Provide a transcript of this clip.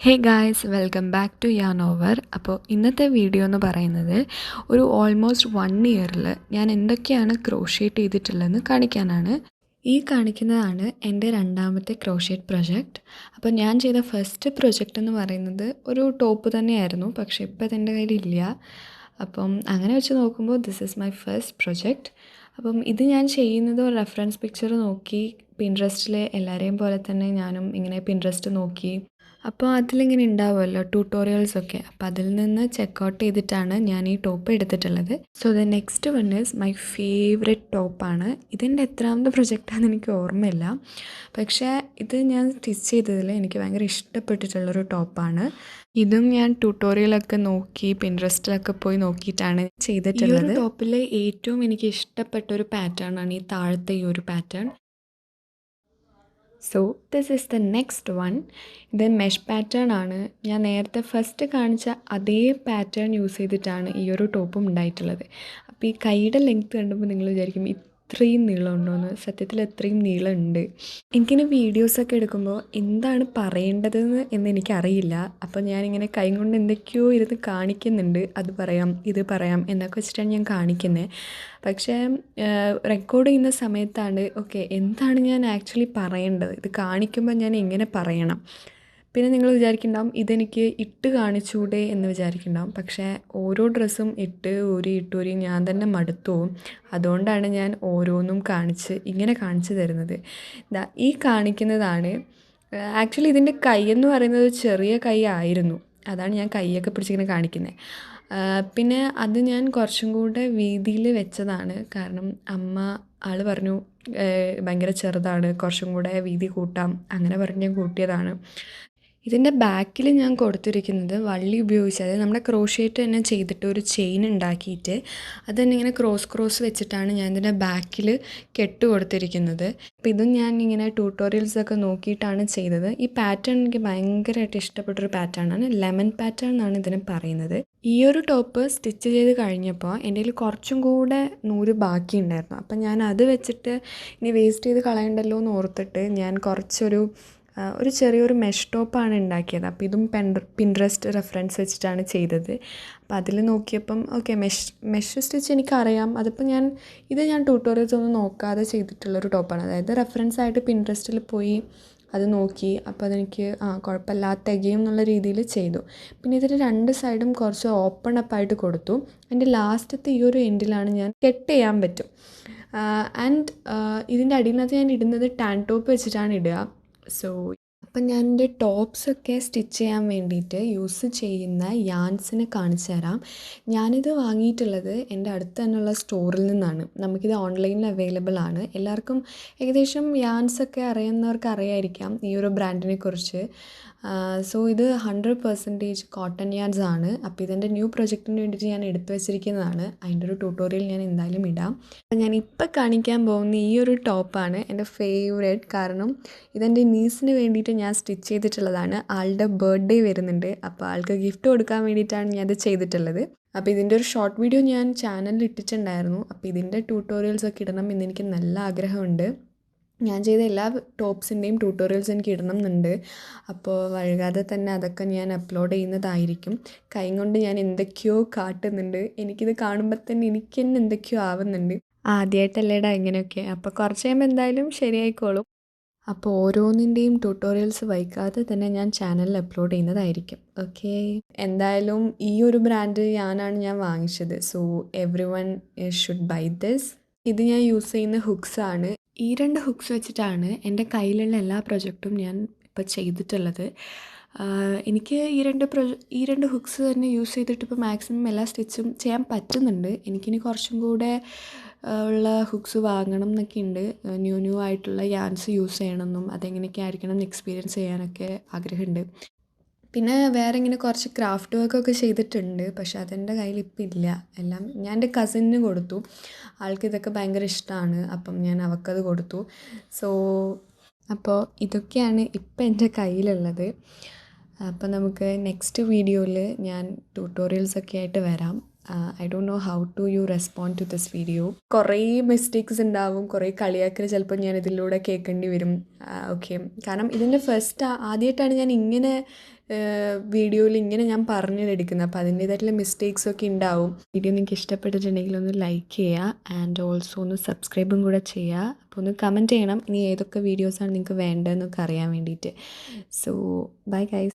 Hey guys welcome back to യാൻ ഓവർ. അപ്പോൾ ഇന്നത്തെ വീഡിയോ എന്ന് പറയുന്നത് ഒരു ഓൾമോസ്റ്റ് 1 ഇയറിൽ ഞാൻ എന്തൊക്കെയാണ് ക്രോഷ്യേറ്റ് ചെയ്തിട്ടുള്ളതെന്ന് കാണിക്കാനാണ്. ഈ കാണിക്കുന്നതാണ് എൻ്റെ രണ്ടാമത്തെ ക്രോഷ്യേറ്റ് പ്രൊജക്റ്റ്. അപ്പോൾ ഞാൻ ചെയ്ത ഫസ്റ്റ് പ്രൊജക്റ്റ് എന്ന് പറയുന്നത് ഒരു ടോപ്പ് തന്നെയായിരുന്നു, പക്ഷേ ഇപ്പോൾ അതെൻ്റെ കയ്യിലില്ല. അപ്പം അങ്ങനെ വെച്ച് നോക്കുമ്പോൾ this is my first project. അപ്പം ഇത് ഞാൻ ചെയ്യുന്നത് ഒരു റെഫറൻസ് പിക്ചർ നോക്കി, പിൻട്രസ്റ്റിലെ എല്ലാവരെയും പോലെ തന്നെ ഞാനും ഇങ്ങനെ പിൻട്രസ്റ്റ് നോക്കി. അപ്പോൾ അതിലിങ്ങനെ ഉണ്ടാവുമല്ലോ ട്യൂട്ടോറിയൽസൊക്കെ, അപ്പോൾ അതിൽ നിന്ന് ചെക്കൗട്ട് ചെയ്തിട്ടാണ് ഞാൻ ഈ ടോപ്പ് എടുത്തിട്ടുള്ളത്. So the next one is my favourite ടോപ്പാണ്. ഇതിൻ്റെ എത്രാമത്തെ പ്രൊജക്റ്റാണെന്ന് എനിക്ക് ഓർമ്മയില്ല, പക്ഷേ ഇത് ഞാൻ സ്റ്റിച്ച് ചെയ്തതിൽ എനിക്ക് ഭയങ്കര ഇഷ്ടപ്പെട്ടിട്ടുള്ളൊരു ടോപ്പാണ്. ഇതും ഞാൻ ട്യൂട്ടോറിയലൊക്കെ നോക്കി പിൻട്രസ്റ്റിലൊക്കെ പോയി നോക്കിയിട്ടാണ് ചെയ്തിട്ടുള്ളത്. ഈ ടോപ്പിൽ ഏറ്റവും എനിക്ക് ഇഷ്ടപ്പെട്ട ഒരു പാറ്റേൺ ആണ് ഈ താഴത്തെ ഈ ഒരു pattern. So this is the next one. ഇത് മെഷ് പാറ്റേൺ ആണ്. ഞാൻ നേരത്തെ ഫസ്റ്റ് കാണിച്ച അതേ പാറ്റേൺ യൂസ് ചെയ്തിട്ടാണ് ഈ ഒരു ടോപ്പും ഉണ്ടായിട്ടുള്ളത്. അപ്പോൾ ഈ കൈയുടെ ലെങ്ത്ത് കണ്ടുമ്പോൾ നിങ്ങൾ വിചാരിക്കും ഇത്രയും നീളം ഉണ്ടോയെന്ന്. സത്യത്തിൽ അത്രയും നീളം ഉണ്ട്. എനിക്കിനി വീഡിയോസൊക്കെ എടുക്കുമ്പോൾ എന്താണ് പറയേണ്ടതെന്ന് എനിക്കറിയില്ല. അപ്പോൾ ഞാനിങ്ങനെ കൈ കൊണ്ട് എന്തൊക്കെയോ ഇരുന്ന് കാണിക്കുന്നുണ്ട്. അത് പറയാം ഇത് പറയാം എന്നൊക്കെ വെച്ചിട്ടാണ് ഞാൻ കാണിക്കുന്നത്. പക്ഷേ റെക്കോർഡ് ചെയ്യുന്ന സമയത്താണ് ഓക്കെ എന്താണ് ഞാൻ ആക്ച്വലി പറയേണ്ടത്, ഇത് കാണിക്കുമ്പോൾ ഞാൻ എങ്ങനെ പറയണം. പിന്നെ നിങ്ങൾ വിചാരിക്കുന്നുണ്ടാവും ഇതെനിക്ക് ഇട്ട് കാണിച്ചൂടെ എന്ന് വിചാരിക്കുന്നുണ്ടാവും. പക്ഷേ ഓരോ ഡ്രസ്സും ഇട്ടൂരി ഞാൻ തന്നെ മടുത്തു പോവും. അതുകൊണ്ടാണ് ഞാൻ ഓരോന്നും ഇങ്ങനെ കാണിച്ചു തരുന്നത്. ഈ കാണിക്കുന്നതാണ് ആക്ച്വലി ഇതിൻ്റെ കൈ എന്ന് പറയുന്നത് ചെറിയ കൈ ആയിരുന്നു. അതാണ് ഞാൻ കൈയൊക്കെ പിടിച്ചിങ്ങനെ കാണിക്കുന്നത്. പിന്നെ അത് ഞാൻ കുറച്ചും കൂടെ വീതിയിൽ വെച്ചതാണ്. കാരണം ആൾ പറഞ്ഞു ഭയങ്കര ചെറുതാണ്, കുറച്ചും കൂടെ വീതി കൂട്ടാം, അങ്ങനെ പറഞ്ഞ് ഞാൻ കൂട്ടിയതാണ്. ഇതിൻ്റെ ബാക്കിൽ ഞാൻ കൊടുത്തിരിക്കുന്നത് വള്ളി ഉപയോഗിച്ച്, അതായത് നമ്മുടെ ക്രോഷ്യേറ്റ് തന്നെ ചെയ്തിട്ട് ഒരു ചെയിൻ ഉണ്ടാക്കിയിട്ട് അത് തന്നെ ഇങ്ങനെ ക്രോസ് വെച്ചിട്ടാണ് ഞാൻ ഇതിൻ്റെ ബാക്കിൽ കെട്ട് കൊടുത്തിരിക്കുന്നത്. അപ്പോൾ ഇതും ഞാൻ ഇങ്ങനെ ട്യൂട്ടോറിയൽസൊക്കെ നോക്കിയിട്ടാണ് ചെയ്തത്. ഈ പാറ്റേൺ എനിക്ക് ഭയങ്കരമായിട്ട് ഇഷ്ടപ്പെട്ടൊരു പാറ്റേൺ ആണ്. ലെമൺ പാറ്റേൺ എന്നാണ് ഇതിന് പറയുന്നത്. ഈ ഒരു ടോപ്പ് സ്റ്റിച്ച് ചെയ്ത് കഴിഞ്ഞപ്പോൾ എൻ്റെ കയ്യിൽ കുറച്ചും കൂടെ നൂല് ബാക്കിയുണ്ടായിരുന്നു. അപ്പം ഞാൻ അത് വെച്ചിട്ട് ഇനി വേസ്റ്റ് ചെയ്ത് കളയണ്ടല്ലോ എന്ന് ഓർത്തിട്ട് ഞാൻ ഒരു ചെറിയൊരു മെഷ് ടോപ്പാണ് ഉണ്ടാക്കിയത്. അപ്പോൾ ഇതും പിൻട്രസ്റ്റ് റെഫറൻസ് വെച്ചിട്ടാണ് ചെയ്തത്. അപ്പോൾ അതിൽ നോക്കിയപ്പം ഓക്കെ മെഷ് സ്റ്റിച്ച് എനിക്കറിയാം. ഇത് ഞാൻ ട്യൂട്ടോറിയൽസ് ഒന്നും നോക്കാതെ ചെയ്തിട്ടുള്ളൊരു ടോപ്പാണ്. അതായത് റെഫറൻസ് ആയിട്ട് പിൻട്രസ്റ്റിൽ പോയി അത് നോക്കി, അപ്പോൾ അതെനിക്ക് കുഴപ്പമില്ലാത്ത തികയും എന്നുള്ള രീതിയിൽ ചെയ്തു. പിന്നെ ഇതിൽ രണ്ട് സൈഡും കുറച്ച് ഓപ്പൺ അപ്പായിട്ട് കൊടുത്തു. അതിൻ്റെ ലാസ്റ്റത്തെ ഈ ഒരു എൻഡിലാണ് ഞാൻ കട്ട് ചെയ്യാൻ പറ്റും. ആൻഡ് ഇതിൻ്റെ അടിയിലത്ത് ഞാൻ ഇടുന്നത് ടാൻ ടോപ്പ് വെച്ചിട്ടാണ് ഇടുക. സോ അപ്പം ഞാൻ എൻ്റെ ടോപ്സൊക്കെ സ്റ്റിച്ച് ചെയ്യാൻ വേണ്ടിയിട്ട് യൂസ് ചെയ്യുന്ന യാൻസിനെ കാണിച്ചു തരാം. ഞാനിത് വാങ്ങിയിട്ടുള്ളത് എൻ്റെ അടുത്ത് തന്നെയുള്ള സ്റ്റോറിൽ നിന്നാണ്. നമുക്കിത് ഓൺലൈനിൽ അവൈലബിൾ ആണ്. എല്ലാവർക്കും ഏകദേശം യാൻസൊക്കെ അറിയുന്നവർക്ക് അറിയായിരിക്കാം ഈ ഒരു ബ്രാൻഡിനെ കുറിച്ച്. സോ ഇത് 100% കോട്ടൺ യാൻസ് ആണ്. അപ്പോൾ ഇതിൻ്റെ ന്യൂ പ്രൊജക്റ്റിന് വേണ്ടിയിട്ട് ഞാൻ എടുത്തു വെച്ചിരിക്കുന്നതാണ്. അതിൻ്റെ ഒരു ട്യൂട്ടോറിയൽ ഞാൻ എന്തായാലും ഇടാം. അപ്പം ഞാൻ ഇപ്പോൾ കാണിക്കാൻ പോകുന്ന ഈ ഒരു ടോപ്പാണ് എൻ്റെ ഫേവറേറ്റ്. കാരണം ഇതെൻ്റെ നീസിന് വേണ്ടിയിട്ട് ഞാൻ സ്റ്റിച്ച് ചെയ്തിട്ടുള്ളതാണ്. ആളുടെ ബർത്ത്ഡേ വരുന്നുണ്ട്, അപ്പോൾ ആൾക്ക് ഗിഫ്റ്റ് കൊടുക്കാൻ വേണ്ടിയിട്ടാണ് ഞാൻ ഇത് ചെയ്തിട്ടുള്ളത്. അപ്പോൾ ഇതിൻ്റെ ഒരു ഷോർട്ട് വീഡിയോ ഞാൻ ചാനലിൽ ഇട്ടിട്ടുണ്ടായിരുന്നു. അപ്പോൾ ഇതിൻ്റെ ട്യൂട്ടോറിയൽസൊക്കെ ഇടണം എന്നെനിക്ക് നല്ല ആഗ്രഹമുണ്ട്. ഞാൻ ചെയ്ത എല്ലാ ടോപ്സിൻ്റെയും ട്യൂട്ടോറിയൽസ് എനിക്ക് ഇടണം എന്നുണ്ട്. അപ്പോൾ വൈകാതെ തന്നെ അതൊക്കെ ഞാൻ അപ്ലോഡ് ചെയ്യുന്നതായിരിക്കും. കൈ കൊണ്ട് ഞാൻ എന്തൊക്കെയോ കാട്ടുന്നുണ്ട്. എനിക്കിത് കാണുമ്പോൾ തന്നെ എനിക്ക് തന്നെ എന്തൊക്കെയോ ആവുന്നുണ്ട്. ആദ്യമായിട്ടല്ലേടാ ഇങ്ങനെയൊക്കെ. അപ്പോൾ കുറച്ച് കഴിയുമ്പോൾ എന്തായാലും ശരിയായിക്കോളും. അപ്പോൾ ഓരോന്നിൻ്റെയും ട്യൂട്ടോറിയൽസ് വൈകാതെ തന്നെ ഞാൻ ചാനലിൽ അപ്ലോഡ് ചെയ്യുന്നതായിരിക്കും. ഓക്കെ, എന്തായാലും ഈ ഒരു ബ്രാൻഡ് ഞാൻ വാങ്ങിച്ചത്. So everyone should buy this. ഇത് ഞാൻ യൂസ് ചെയ്യുന്ന ഹുക്സാണ്. ഈ 2 ഹുക്സ് വെച്ചിട്ടാണ് എൻ്റെ കയ്യിലുള്ള എല്ലാ പ്രൊജക്റ്റും ഞാൻ ഇപ്പോൾ ചെയ്തിട്ടുള്ളത്. എനിക്ക് ഈ രണ്ട് ഹുക്സ് തന്നെ യൂസ് ചെയ്തിട്ട് ഇപ്പോൾ മാക്സിമം എല്ലാ സ്റ്റിച്ചും ചെയ്യാൻ പറ്റുന്നുണ്ട്. എനിക്കിനി കുറച്ചും കൂടെ ഉള്ള ഹുക്സ് വാങ്ങണം എന്നൊക്കെ ഉണ്ട്. ന്യൂ ആയിട്ടുള്ള യാൻസ് യൂസ് ചെയ്യണമെന്നും അതെങ്ങനെയൊക്കെ ആയിരിക്കണം എന്ന് എക്സ്പീരിയൻസ് ചെയ്യാനൊക്കെ ആഗ്രഹമുണ്ട്. പിന്നെ വേറെ ഇങ്ങനെ കുറച്ച് ക്രാഫ്റ്റ് വർക്കൊക്കെ ചെയ്തിട്ടുണ്ട്, പക്ഷെ അതെൻ്റെ കയ്യിൽ ഇപ്പം ഇല്ല. എല്ലാം ഞാൻ എൻ്റെ കസിന് കൊടുത്തു. ആൾക്ക് ഇതൊക്കെ ഭയങ്കര ഇഷ്ടമാണ്. അപ്പം ഞാൻ അവൾക്കത് കൊടുത്തു. സോ അപ്പോൾ ഇതൊക്കെയാണ് ഇപ്പം എൻ്റെ കയ്യിലുള്ളത്. അപ്പോൾ നമുക്ക് നെക്സ്റ്റ് വീഡിയോയിൽ ഞാൻ ട്യൂട്ടോറിയൽസൊക്കെ ആയിട്ട് വരാം. I don't know how to you respond to this video. കുറേ മിസ്റ്റേക്സ് ഉണ്ടാവും, കുറേ കളിയാക്കൽ ചിലപ്പോൾ ഞാൻ ഇതിലൂടെ കേൾക്കേണ്ടി വരും. ഓക്കെ, കാരണം ഇതിൻ്റെ ആദ്യമായിട്ടാണ് ഞാൻ ഇങ്ങനെ വീഡിയോയിൽ ഇങ്ങനെ ഞാൻ പറഞ്ഞെടുക്കുന്നത്. അപ്പോൾ അതിൻ്റേതായിട്ടുള്ള മിസ്റ്റേക്സൊക്കെ ഉണ്ടാവും. വീഡിയോ നിങ്ങൾക്ക് ഇഷ്ടപ്പെട്ടിട്ടുണ്ടെങ്കിൽ ഒന്ന് ലൈക്ക് ചെയ്യുക ആൻഡ് ഓൾസോ ഒന്ന് സബ്സ്ക്രൈബും കൂടെ ചെയ്യുക. അപ്പോൾ ഒന്ന് കമൻറ്റ് ചെയ്യണം ഇനി ഏതൊക്കെ വീഡിയോസാണ് നിങ്ങൾക്ക് വേണ്ടതെന്നൊക്കെ അറിയാൻ വേണ്ടിയിട്ട്. So bye guys.